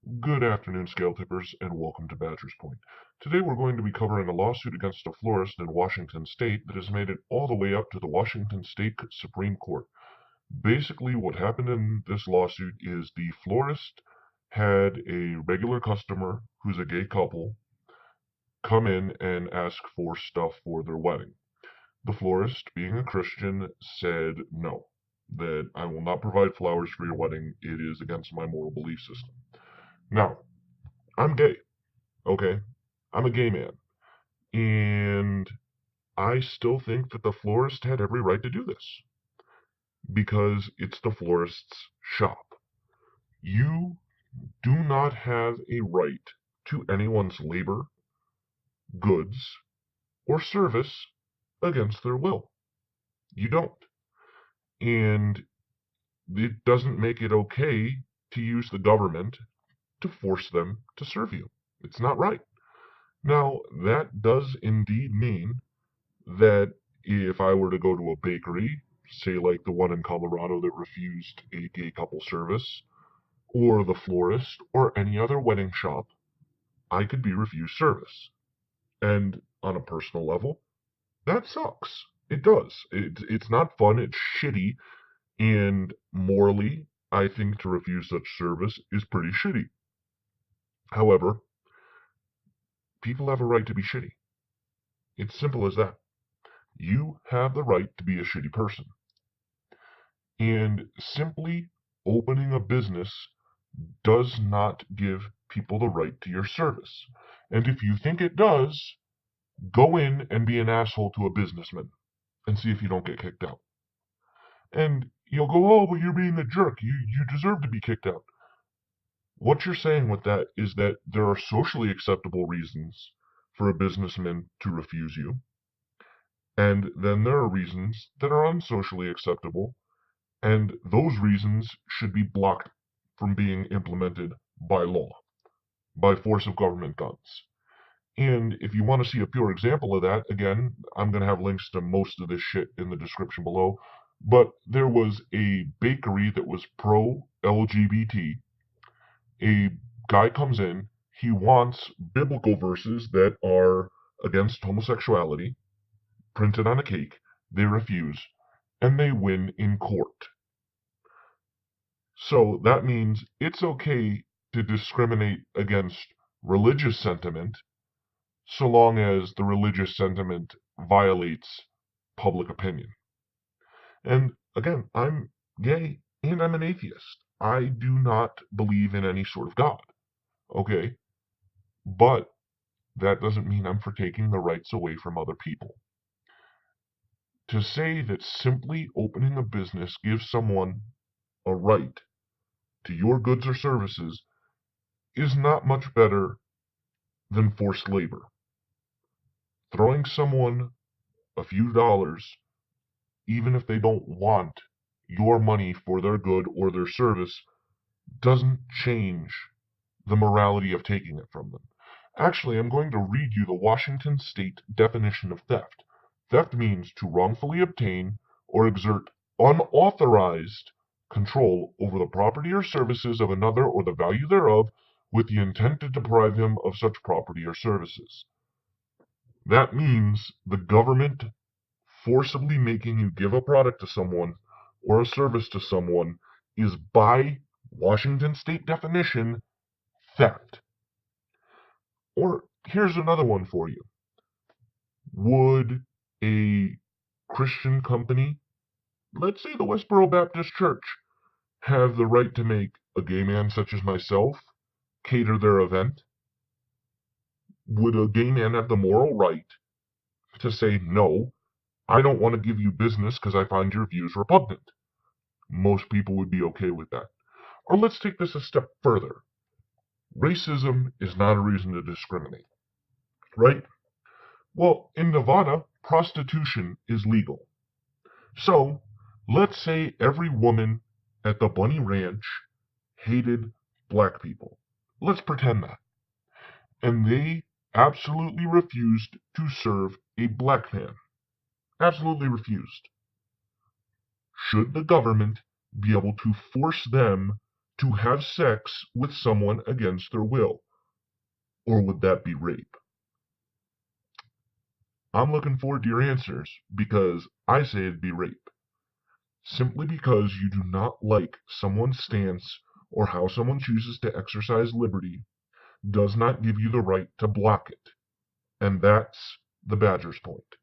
Good afternoon, scale tippers, and welcome to Badger's Point. Today we're going to be covering a lawsuit against a florist in Washington State that has made it all the way up to the Washington State Supreme Court. Basically, what happened in this lawsuit is the florist had a regular customer who's a gay couple come in and ask for stuff for their wedding. The florist, being a Christian, said no, that I will not provide flowers for your wedding. It is against my moral belief system. Now, I'm gay. Okay, I'm a gay man, and I still think that the florist had every right to do this because it's the florist's shop. You do not have a right to anyone's labor, goods, or service against their will. You don't. And it doesn't make it okay to use the government to force them to serve you. It's not right. Now, that does indeed mean that if I were to go to a bakery, say like the one in Colorado that refused a gay couple service, or the florist, or any other wedding shop, I could be refused service. And on a personal level, that sucks. It does. It's not fun, it's shitty, and morally, I think to refuse such service is pretty shitty. However, people have a right to be shitty. It's simple as that. You have the right to be a shitty person. And simply opening a business does not give people the right to your service. And if you think it does, go in and be an asshole to a businessman and see if you don't get kicked out. And you'll go, oh, but you're being a jerk. You deserve to be kicked out. What you're saying with that is that there are socially acceptable reasons for a businessman to refuse you. And then there are reasons that are unsocially acceptable, and those reasons should be blocked from being implemented by law, by force of government guns. And if you want to see a pure example of that, again, I'm going to have links to most of this shit in the description below, but there was a bakery that was pro-LGBT. A guy comes in, he wants biblical verses that are against homosexuality, printed on a cake. They refuse, and they win in court. So that means it's okay to discriminate against religious sentiment so long as the religious sentiment violates public opinion. And again, I'm gay and I'm an atheist. I do not believe in any sort of God. Okay? But that doesn't mean I'm for taking the rights away from other people. To say that simply opening a business gives someone a right to your goods or services is not much better than forced labor. Throwing someone a few dollars, even if they don't want your money for their good or their service, doesn't change the morality of taking it from them. Actually, I'm going to read you the Washington State definition of theft. Theft means to wrongfully obtain or exert unauthorized control over the property or services of another or the value thereof with the intent to deprive him of such property or services. That means the government forcibly making you give a product to someone or a service to someone is, by Washington State definition, theft. Or here's another one for you. Would a Christian company, let's say the Westboro Baptist Church, have the right to make a gay man such as myself cater their event? Would a gay man have the moral right to say, no, I don't want to give you business because I find your views repugnant? Most people would be okay with that. Or let's take this a step further. Racism is not a reason to discriminate, right? Well, in Nevada, prostitution is legal. So, let's say every woman at the Bunny Ranch hated black people. Let's pretend that. And they absolutely refused to serve a black man. Absolutely refused. Should the government be able to force them to have sex with someone against their will? Or would that be rape? I'm looking forward to your answers, because I say it'd be rape. Simply because you do not like someone's stance or how someone chooses to exercise liberty does not give you the right to block it. And that's the Badger's point.